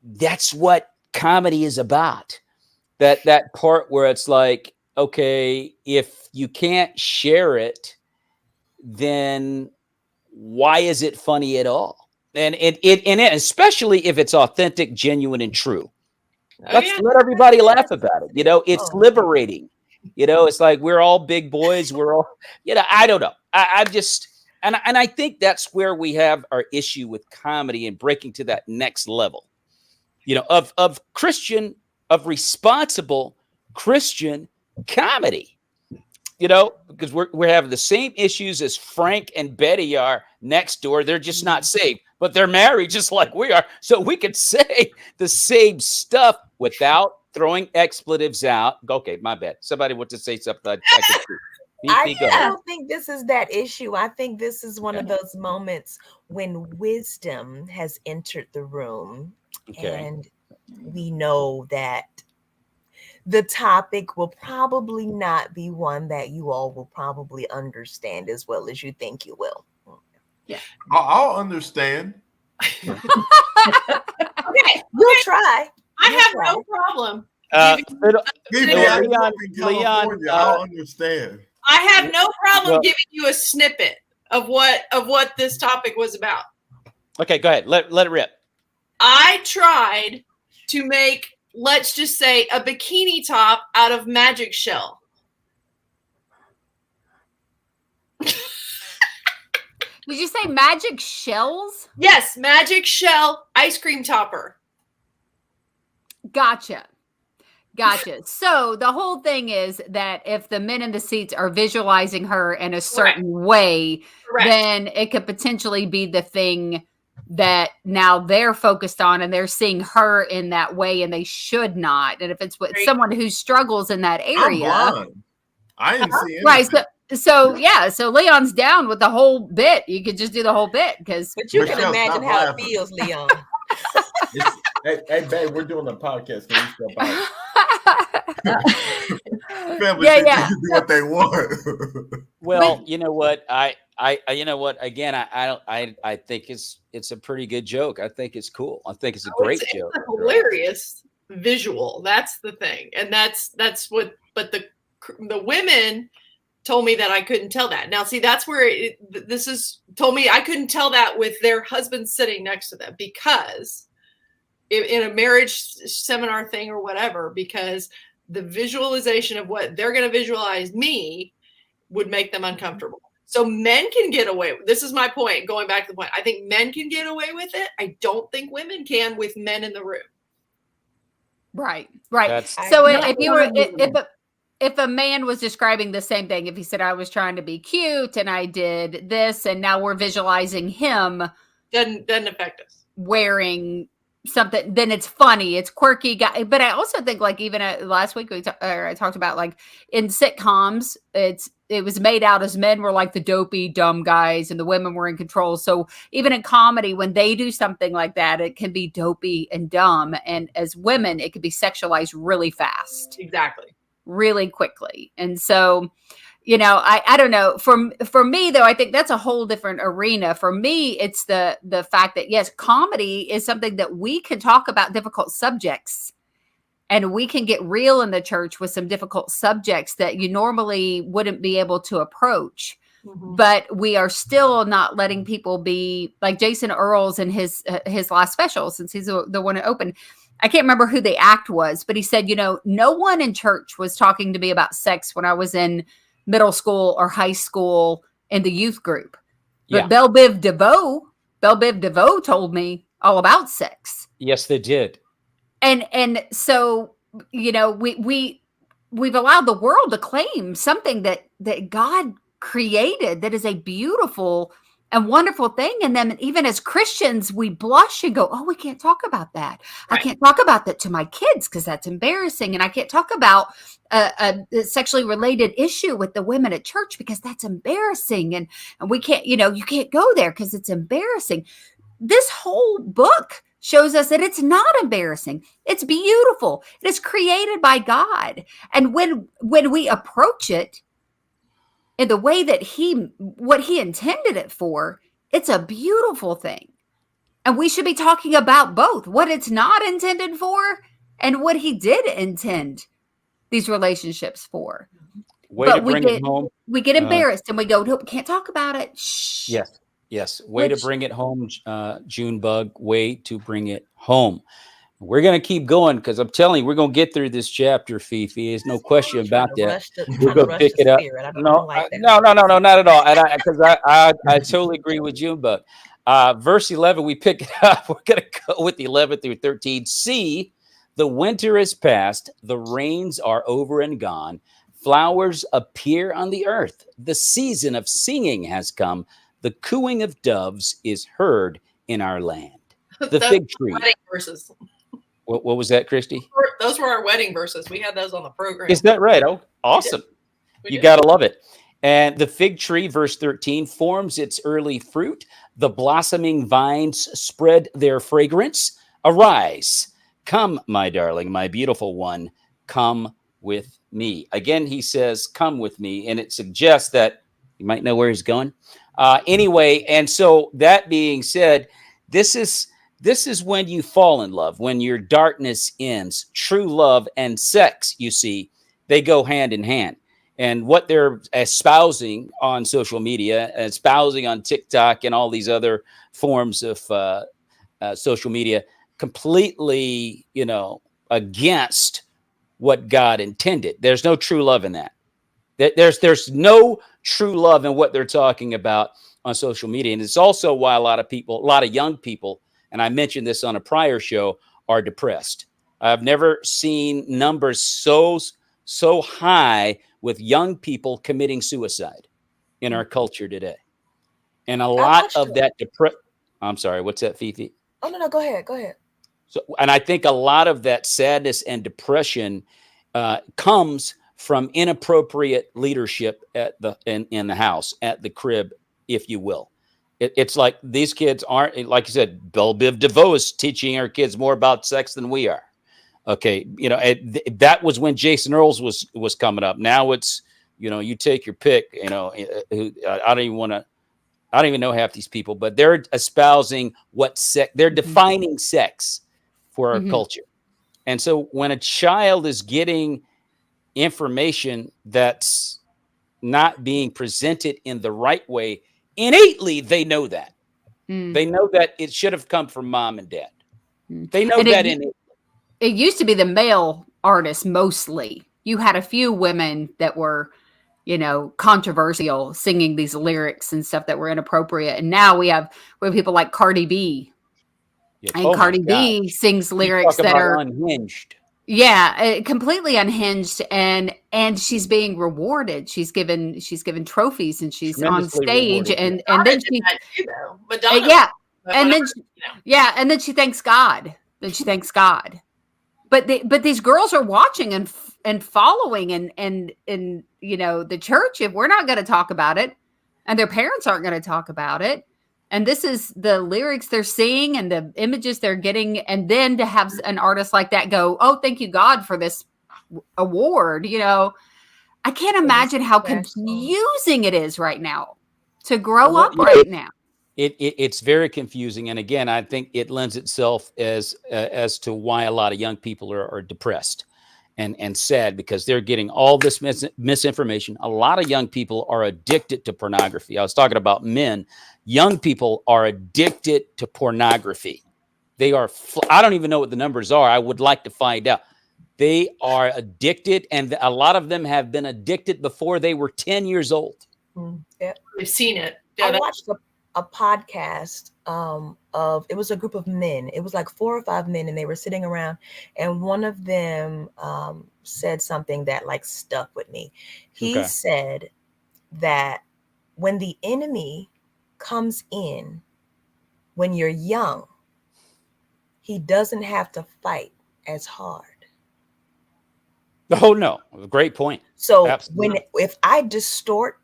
S4: that's what comedy is about. That part where it's like, okay, if you can't share it, then why is it funny at all? And especially if it's authentic, genuine, and true. Let everybody laugh about it. It's liberating. It's like we're all big boys. We're all, I don't know. I'm just, and I think that's where we have our issue with comedy and breaking to that next level, of responsible Christian comedy, because we're having the same issues as Frank and Betty are next door. They're just not saved, but they're married just like we are. So we could say the same stuff without throwing expletives out. Okay, my bad. Somebody wants to say something.
S6: I don't think this is that issue. I think this is one of those moments when wisdom has entered the room, and we know that the topic will probably not be one that you all will probably understand as well as you think you will.
S9: Yeah, I'll understand.
S6: Okay, we'll try.
S7: I have no problem.
S9: Leon, I'll understand.
S7: I have no problem giving you a snippet of what this topic was about.
S4: Okay, go ahead. Let it rip.
S7: I tried to make, let's just say, a bikini top out of magic shell.
S8: Did you say magic shells?
S7: Yes, magic shell ice cream topper.
S8: Gotcha. So the whole thing is that if the men in the seats are visualizing her in a certain way, then it could potentially be the thing that now they're focused on, and they're seeing her in that way, and they should not. And if it's with someone who struggles in that area,
S9: I didn't see anything.
S8: Right. So Leon's down with the whole bit. You could just do the whole bit
S6: but you can imagine how it feels, Leon.
S9: Hey, babe, we're doing a podcast. Can you step out? Family can do what they want.
S4: Well, you know what? Again, I think it's a pretty good joke. I think it's cool. I think it's a great joke.
S7: It's a hilarious visual. That's the thing, and that's what. But the women told me that I couldn't tell that. Now, see, that's where told me I couldn't tell that with their husbands sitting next to them, because in a marriage seminar thing or whatever, because the visualization of what they're going to visualize me would make them uncomfortable. So men can get away. This is my point. Going back to the point, I think men can get away with it. I don't think women can with men in the room.
S8: Right. So if a man was describing the same thing, if he said, I was trying to be cute and I did this, and now we're visualizing him
S7: doesn't affect us
S8: wearing something, then it's funny, it's quirky. But I also think, like, even last week I talked about, like, in sitcoms, it was made out as men were like the dopey, dumb guys, and the women were in control. So even in comedy, when they do something like that, it can be dopey and dumb. And as women, it could be sexualized really fast.
S7: Exactly.
S8: Really quickly. And so, I don't know. For me, though, I think that's a whole different arena. For me, it's the fact that, yes, comedy is something that we can talk about difficult subjects and we can get real in the church with some difficult subjects that you normally wouldn't be able to approach. But we are still not letting people be like Jason Earls in his last special, since he's the one who opened. I can't remember who the act was, but he said, no one in church was talking to me about sex when I was in middle school or high school in the youth group. But Belle Biv DeVoe told me all about sex.
S4: Yes, they did.
S8: And so, we've allowed the world to claim something that God created that is a beautiful and wonderful thing. And then even as Christians, we blush and go, oh, we can't talk about that. Right. I can't talk about that to my kids because that's embarrassing. And I can't talk about a sexually related issue with the women at church because that's embarrassing. And we can't, you can't go there because it's embarrassing. This whole book shows us that it's not embarrassing. It's beautiful. It is created by God. And when we approach it in the way that what he intended it for, it's a beautiful thing. And we should be talking about both what it's not intended for and what he did intend these relationships for. But we get embarrassed and we go, nope, can't talk about it. Shh.
S4: Yes. Way to bring it home, Junebug. Way to bring it home. We're going to keep going because I'm telling you, we're going to get through this chapter, Fifi. There's no question about that. We're going to pick it up. No, not at all. And because I totally agree with Junebug. Verse 11, we pick it up. We're going to go with 11 through 13. See, the winter is past. The rains are over and gone. Flowers appear on the earth. The season of singing has come. The cooing of doves is heard in our land. The fig tree.
S7: Wedding verses.
S4: What was that, Christy?
S7: Those were our wedding verses. We had those on the program.
S4: Is that right? Oh, awesome. You got to love it. And the fig tree, verse 13, forms its early fruit. The blossoming vines spread their fragrance. Arise. Come, my darling, my beautiful one. Come with me. Again, he says, come with me. And it suggests that you might know where he's going. Anyway, and so that being said, this is when you fall in love, when your darkness ends. True love and sex, you see, they go hand in hand. And what they're espousing on social media, espousing on TikTok and all these other forms of social media, completely, against what God intended. There's no true love in that. There's no true love in what they're talking about on social media. And it's also why a lot of young people, and I mentioned this on a prior show, are depressed. I've never seen numbers so high with young people committing suicide in our culture today. And a lot of that I'm sorry, what's that, Fifi?
S6: Oh, no, go ahead.
S4: So, and I think a lot of that sadness and depression comes from inappropriate leadership in the house, at the crib, if you will. It's like these kids aren't, like you said, Belle Biv DeVoe is teaching our kids more about sex than we are. Okay, that was when Jason Earls was coming up. Now it's, you take your pick. I don't even know half these people, but they're espousing what sex. They're defining sex for our culture. And so when a child is getting information that's not being presented in the right way, innately they know that. They know that it should have come from mom and dad. They know that innately.
S8: It used to be the male artists mostly. You had a few women that were, controversial, singing these lyrics and stuff that were inappropriate. And now we have people like Cardi B. Yeah. And Cardi B sings lyrics that are
S4: unhinged.
S8: Yeah, completely unhinged, and she's being rewarded. She's given trophies, and she's on stage, and then she, and then she thanks God. But these girls are watching and following, and the church. If we're not going to talk about it, and their parents aren't going to talk about it, and this is the lyrics they're seeing and the images they're getting. And then to have an artist like that go, oh, thank you, God, for this award. I can't imagine how confusing it is right now to grow up right now.
S4: It's very confusing. And again, I think it lends itself as to why a lot of young people are depressed and sad, because they're getting all this misinformation. A lot of young people are addicted to pornography. I was talking about men. Young people are addicted to pornography. They are, I don't even know what the numbers are. I would like to find out. They are addicted, and a lot of them have been addicted before they were 10 years old.
S6: Yeah.
S7: We've seen it.
S6: I watched a podcast of, it was a group of men. It was like 4 or 5 men, and they were sitting around, and one of them said something that like stuck with me. He said that when the enemy comes in when you're young, he doesn't have to fight as hard.
S4: Oh no, great point.
S6: So
S4: Absolutely.
S6: if I distort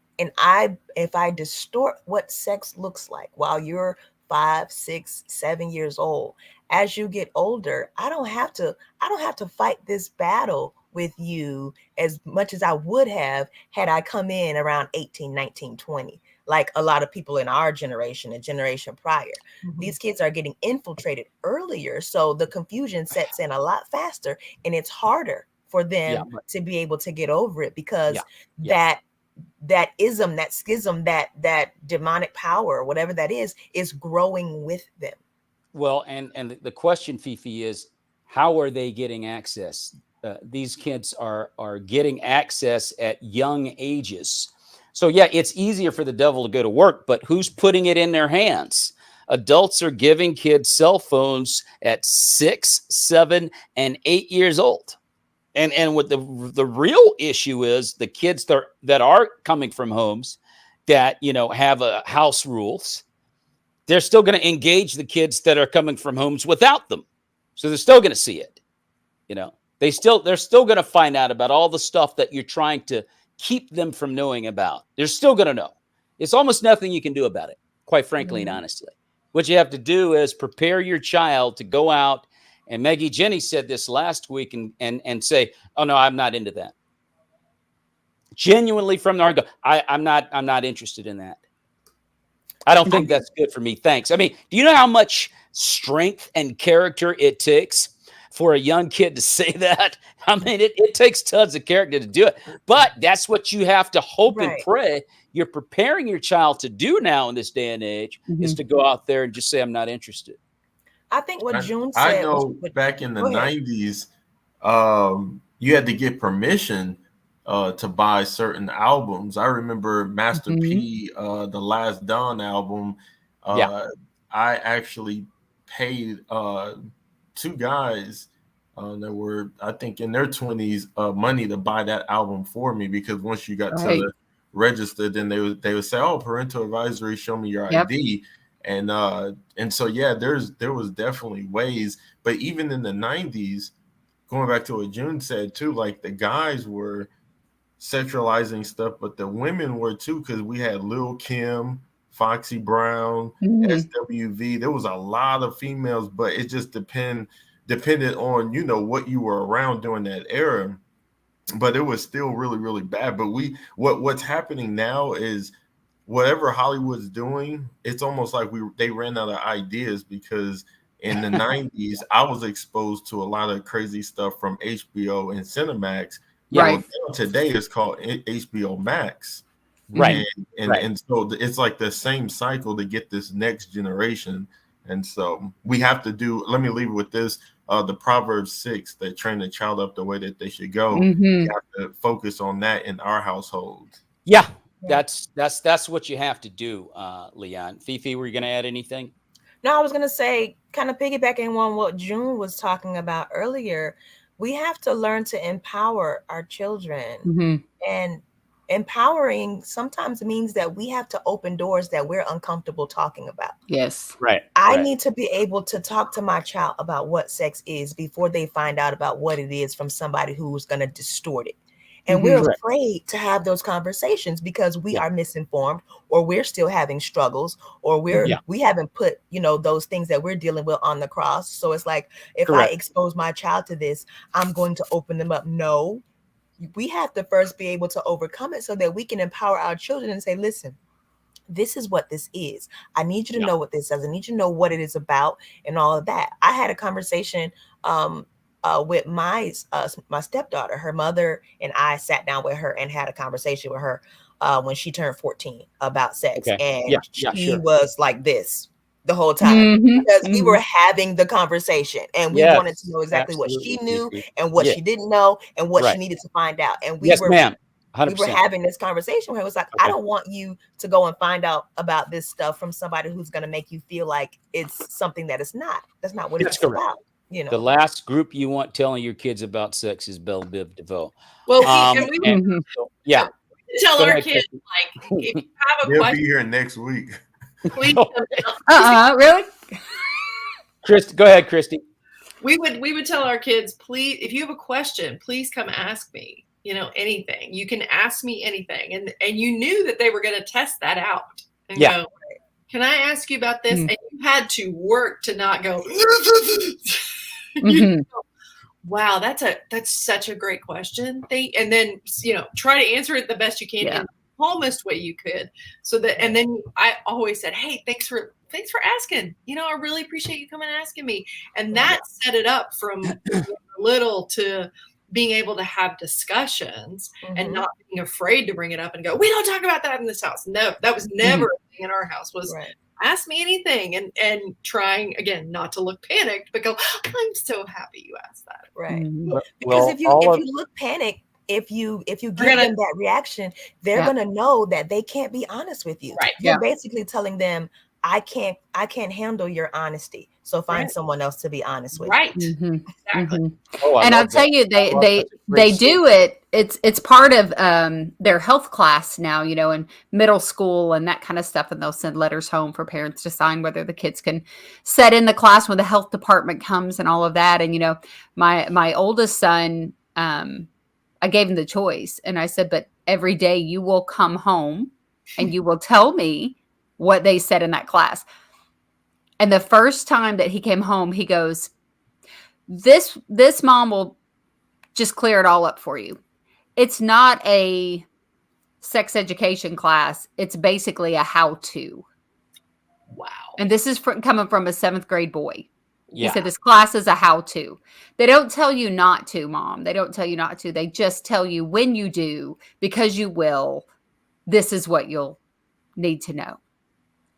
S6: what sex looks like while you're 5, 6, 7 years old, as you get older, I don't have to fight this battle with you as much as I would have had I come in around 18, 19, 20. Like a lot of people in our generation and generation prior. These kids are getting infiltrated earlier. So the confusion sets in a lot faster, and it's harder for them to be able to get over it, because that ism, that schism, that demonic power, whatever that is growing with them.
S4: Well, and the question, Fifi, is how are they getting access? These kids are getting access at young ages. So yeah, it's easier for the devil to go to work, but who's putting it in their hands? Adults are giving kids cell phones at 6, 7, and 8 years old. And what the real issue is, the kids that are coming from homes that, have house rules, they're still going to engage the kids that are coming from homes without them. So they're still going to see it. They're still going to find out about all the stuff that you're trying to keep them from knowing about. They're still going to know. It's almost nothing you can do about it, quite frankly and honestly. What you have to do is prepare your child to go out. And Maggie Jenny said this last week and say, oh no, I'm not into that. Genuinely from the heart, I'm not interested in that. I don't think that's good for me. Thanks. I mean, do you know how much strength and character it takes for a young kid to say that? I mean, it takes tons of character to do it, but that's what you have to hope and pray you're preparing your child to do now in this day and age, is to go out there and just say, I'm not interested.
S6: I think what June said.
S9: I know back in the 90s, you had to get permission to buy certain albums. I remember Master P, the Last Dawn album. I actually paid 2 guys that were, I think, in their 20s money to buy that album for me, because once you got to the register, then they would say, oh, parental advisory, show me your ID. And so there was definitely ways. But even in the 90s, going back to what June said too, like the guys were sexualizing stuff, but the women were too, because we had Lil Kim, Foxy Brown, SWV. There was a lot of females, but it just depended on what you were around during that era. But it was still really, really bad. But what's happening now is, whatever Hollywood's doing, it's almost like they ran out of ideas, because in the 90s, I was exposed to a lot of crazy stuff from HBO and Cinemax. Now today it's called HBO Max. And so it's like the same cycle to get this next generation. And so we have to let me leave with this, the Proverbs 6, that train the child up the way that they should go. We have to focus on that in our household.
S4: Yeah. That's what you have to do, Leon. Fifi, were you going to add anything?
S6: No, I was going to say, kind of piggybacking on what June was talking about earlier, we have to learn to empower our children. And empowering sometimes means that we have to open doors that we're uncomfortable talking about.
S8: Yes.
S6: I need to be able to talk to my child about what sex is before they find out about what it is from somebody who's going to distort it. And we're afraid to have those conversations because we are misinformed, or we're still having struggles, or we haven't put, those things that we're dealing with on the cross. So it's like, if I expose my child to this, I'm going to open them up. No, we have to first be able to overcome it so that we can empower our children and say, listen, this is what this is. I need you to know what this is. I need you to know what it is about and all of that. I had a conversation with my stepdaughter. Her mother and I sat down with her and had a conversation with her when she turned 14 about sex. And she was like this the whole time because we were having the conversation and we wanted to know exactly what she knew and what she didn't know and what she needed to find out. And we were 100%. We were having this conversation where it was like, I don't want you to go and find out about this stuff from somebody who's going to make you feel like it's something that it's not. That's not what it's about. You know,
S4: the last group you want telling your kids about sex is Belle Biv DeVoe.
S7: Well, we tell our kids, like, if you have a
S9: They'll
S7: question,
S9: be here next week.
S7: Please,
S8: really?
S4: Go ahead, Christy.
S7: We would tell our kids, please, if you have a question, please come ask me. You know, anything. You can ask me anything. And you knew that they were going to test that out and go, can I ask you about this? And you had to work to not go, wow, that's such a great question. And then, you know, try to answer it the best you can in the calmest way you could. So that, and then I always said, hey, thanks for asking. You know, I really appreciate you coming and asking me. And that set it up from little to being able to have discussions and not being afraid to bring it up and go, we don't talk about that in this house. No, that was never a thing in our house, was ask me anything, and trying again not to look panicked, but go, I'm so happy you asked that.
S6: Right. Because if you look panicked, if you give them that reaction, they're gonna know that they can't be honest with you.
S7: Right.
S6: You're basically telling them, I can't handle your honesty. So find someone else to be honest with.
S7: Right. Exactly.
S8: Oh, and I'll tell you, they do it. It's part of their health class now, you know, in middle school and that kind of stuff. And they'll send letters home for parents to sign whether the kids can sit in the class when the health department comes and all of that. And, you know, my oldest son, I gave him the choice and I said, but every day you will come home and you will tell me what they said in that class. And the first time that he came home, he goes, this mom will just clear it all up for you. It's not a sex education class. It's basically a how-to.
S7: Wow.
S8: And this is coming from a 7th grade boy. Yeah. He said, this class is a how-to. They don't tell you not to, Mom. They don't tell you not to. They just tell you when you do, because you will, this is what you'll need to know.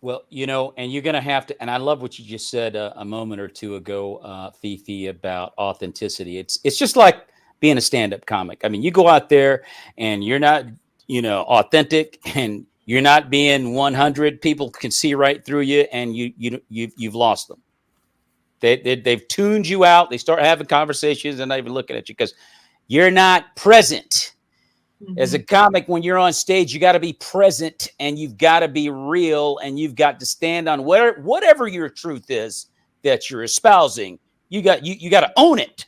S4: Well, you know, and you're going to have to, and I love what you just said a moment or two ago, Fifi, about authenticity. It's just like being a stand-up comic. I mean, you go out there and you're not, you know, authentic and you're not being 100. People can see right through you, and you've lost them. They've tuned you out. They start having conversations and not even looking at you because you're not present. As a comic, when you're on stage, you got to be present and you've got to be real and you've got to stand on whatever your truth is that you're espousing. You got to own it.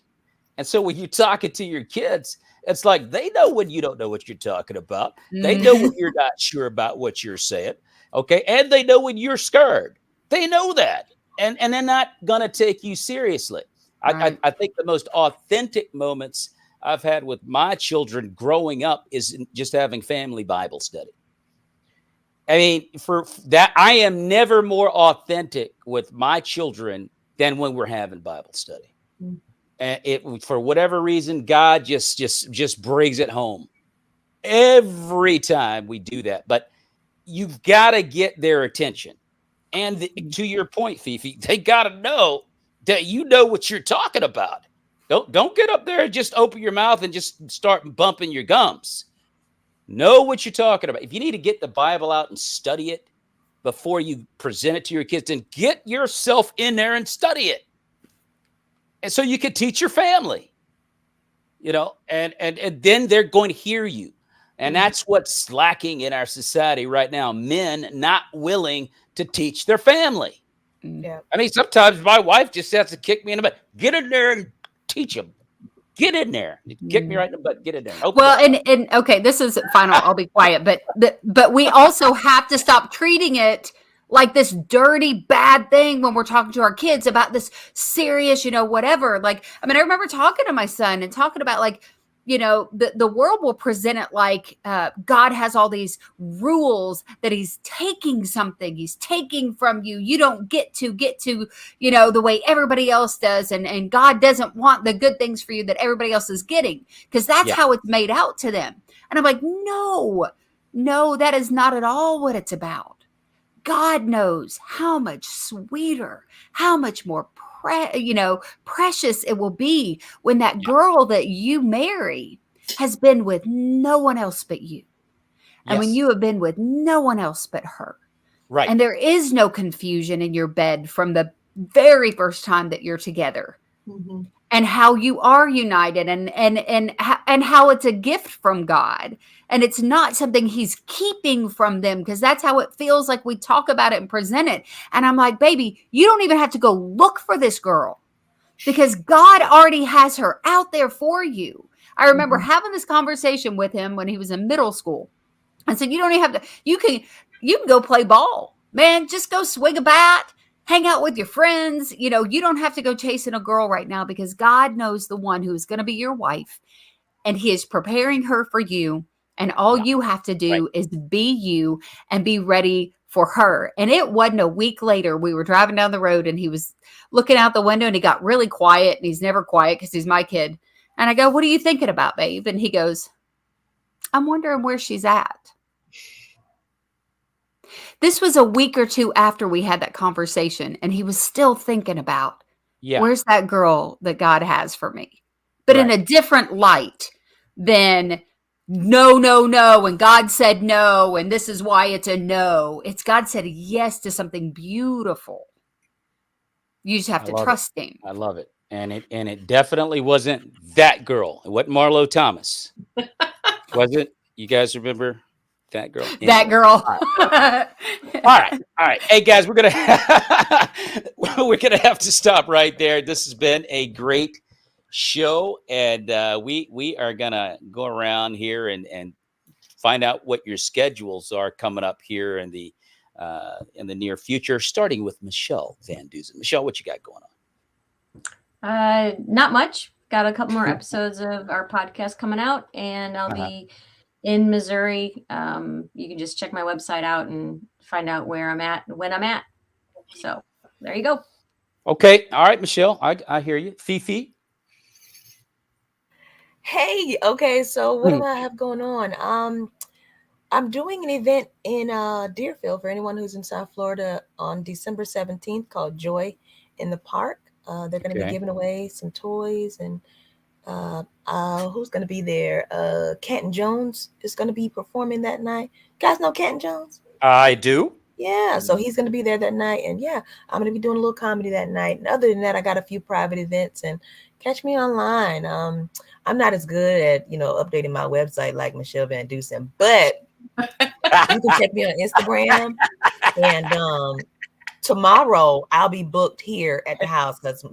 S4: And so when you're talking to your kids, it's like they know when you don't know what you're talking about. They know when you're not sure about what you're saying. Okay. And they know when you're scared. They know that. And they're not going to take you seriously. Right. I think the most authentic moments I've had with my children growing up is just having family Bible study. I mean, for that, I am never more authentic with my children than when we're having Bible study. And for whatever reason, God just brings it home every time we do that. But you've got to get their attention. And to your point, Fifi, they got to know that you know what you're talking about. Don't get up there and just open your mouth and just start bumping your gums. Know what you're talking about. If you need to get the Bible out and study it before you present it to your kids, then get yourself in there and study it. And so you can teach your family, you know, and then they're going to hear you. And that's what's lacking in our society right now. Men not willing to teach their family. Yeah. I mean, sometimes my wife just has to kick me in the butt. Get in there and teach them. Get in there. Kick me right in the butt. Get in there. Okay.
S8: Well, and okay, this is final. I'll be quiet. But we also have to stop treating it like this dirty, bad thing when we're talking to our kids about this serious, you know, whatever. Like, I mean, I remember talking to my son and talking about like, the world will present it like God has all these rules that he's taking something, he's taking from you. You don't get to, the way everybody else does. And God doesn't want the good things for you that everybody else is getting, because that's how it's made out to them. And I'm like, no, that is not at all what it's about. God knows how much sweeter, how much more precious it will be when that girl that you marry has been with no one else but you. And when you have been with no one else but her. Right. And there is no confusion in your bed from the very first time that you're together. Mm-hmm. And how you are united and how it's a gift from God. And it's not something he's keeping from them, because that's how it feels like we talk about it and present it. And I'm like, baby, you don't even have to go look for this girl, because God already has her out there for you. I remember having this conversation with him when he was in middle school. I said, you don't even have to, you can go play ball, man. Just go swing a bat. Hang out with your friends. You don't have to go chasing a girl right now, because God knows the one who is going to be your wife, and he is preparing her for you. And all you have to do is be you and be ready for her. And it wasn't a week later, we were driving down the road and he was looking out the window and he got really quiet, and he's never quiet because he's my kid. And I go, what are you thinking about, babe? And he goes, I'm wondering where she's at. This was a week or two after we had that conversation, and he was still thinking about, where's that girl that God has for me? But in a different light than no, and God said no, and this is why it's a no. It's God said yes to something beautiful. You just have to trust him.
S4: I love it. And it definitely wasn't that girl. It wasn't Marlo Thomas. Was it? You guys remember that girl?
S8: That girl.
S4: All right. Hey guys, we're gonna have to stop right there. This has been a great show, and we are gonna go around here and find out what your schedules are coming up here in the near future, starting with Michele VanDusen. Michele, what you got going
S5: on? Not much. Got a couple more episodes of our podcast coming out, and I'll be in Missouri. You can just check my website out and find out where I'm at and when I'm at. So there you go.
S4: Okay. All right, Michele. I hear you. Fifi.
S6: Hey, okay. So what do I have going on? I'm doing an event in Deerfield for anyone who's in South Florida on December 17th called Joy in the Park. They're going to be giving away some toys, and who's going to be there? Canton Jones is going to be performing that night. You guys know Canton Jones?
S4: I do.
S6: Yeah, so he's going to be there that night, and I'm going to be doing a little comedy that night. And other than that, I got a few private events, and catch me online. I'm not as good at updating my website like Michele VanDusen, but you can check me on Instagram. And tomorrow I'll be booked here at the house because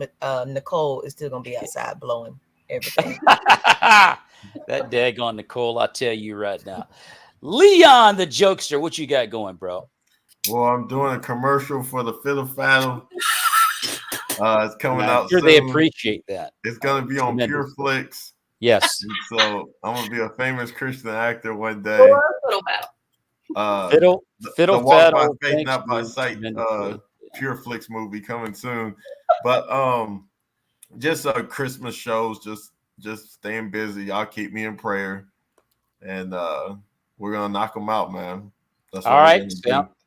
S6: Nicole is still going to be outside blowing everything.
S4: That daggone Nicole, I'll tell you right now. Leon the Jokester, what you got going, bro?
S9: Well, I'm doing a commercial for the Fiddle Faddle. It's coming out
S4: soon. They appreciate that.
S9: It's going to be on Pure Flix.
S4: Yes.
S9: And so I'm going to be a famous Christian actor one day.
S7: Fiddle
S4: Fiddle
S9: Walk
S4: Faddle.
S9: by Faith, Not by Sight Pure Flix movie coming soon. But just Christmas shows, just staying busy. Y'all keep me in prayer. And we're going to knock them out, man. That's
S4: all right.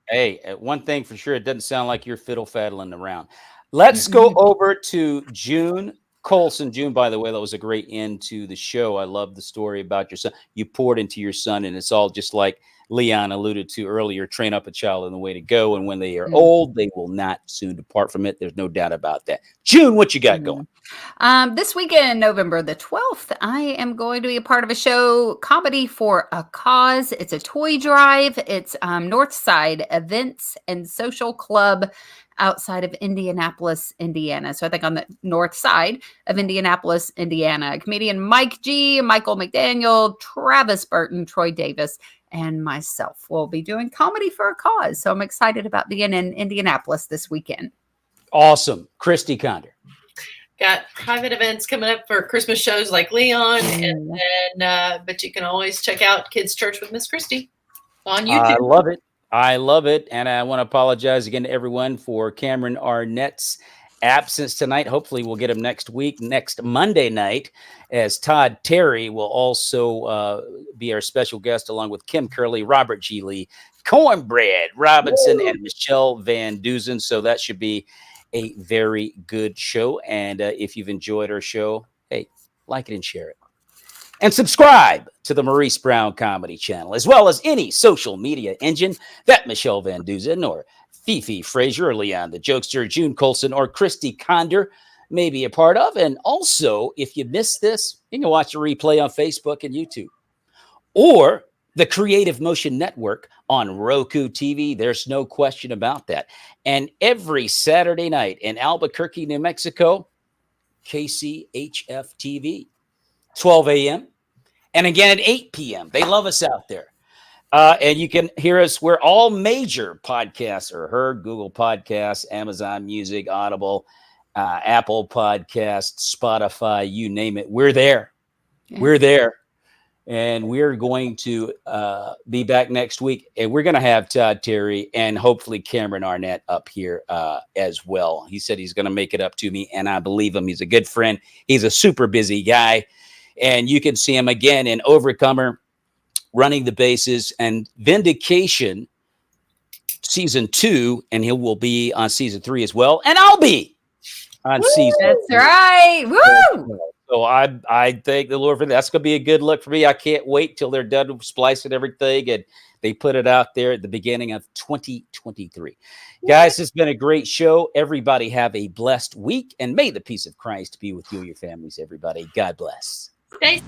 S4: Hey, one thing for sure, it doesn't sound like you're fiddle faddling around. Let's go over to June Colson. June, by the way, that was a great end to the show. I love the story about your son. You poured into your son, and it's all just like Leon alluded to earlier, train up a child in the way to go. And when they are old, they will not soon depart from it. There's no doubt about that. June, what you got going?
S8: This weekend, November the 12th, I am going to be a part of a show, Comedy for a Cause. It's a toy drive. It's Northside Events and Social Club outside of Indianapolis, Indiana. So I think on the north side of Indianapolis, Indiana. Comedian Mike G, Michael McDaniel, Travis Burton, Troy Davis, and myself will be doing Comedy for a Cause. So I'm excited about being in Indianapolis this weekend.
S4: Awesome. Christy Conder.
S7: got private events coming up for Christmas shows like Leon, and then but you can always check out Kids Church with Miss Christy on YouTube.
S4: I love it. I love it. And I want to apologize again to everyone for Cameron Arnett's absence tonight. Hopefully we'll get him next Monday night, as Todd Terry will also be our special guest, along with Kim Curley, Robert G. Lee, Cornbread Robinson, and Michele VanDusen. So that should be a very good show. And if you've enjoyed our show, hey, like it and share it. And subscribe to the Maurice Brown Comedy Channel, as well as any social media engine that Michele VanDusen or Fifi Frazier or Leon the Jokester, June Colson, or Christy Conder may be a part of. And also, if you missed this, you can watch a replay on Facebook and YouTube, or the Creative Motion Network on Roku TV. There's no question about that. And every Saturday night in Albuquerque, New Mexico, KCHF TV, 12 a.m. and again at 8 p.m. They love us out there. And you can hear us where all major podcasts are heard: Google Podcasts, Amazon Music, Audible, Apple Podcasts, Spotify, you name it. We're there. Yeah. We're there. And we're going to be back next week. And we're going to have Todd Terry and hopefully Cameron Arnett up here as well. He said he's going to make it up to me, and I believe him. He's a good friend. He's a super busy guy. And you can see him again in Overcomer, Running the Bases, and Vindication season 2, and he will be on season 3 as well. And I'll be on season 3.
S8: That's right. Woo!
S4: So I thank the Lord for that. That's going to be a good look for me. I can't wait till they're done splicing everything and they put it out there at the beginning of 2023. Guys, it's been a great show. Everybody have a blessed week, and may the peace of Christ be with you and your families, everybody. God bless.
S7: Thanks.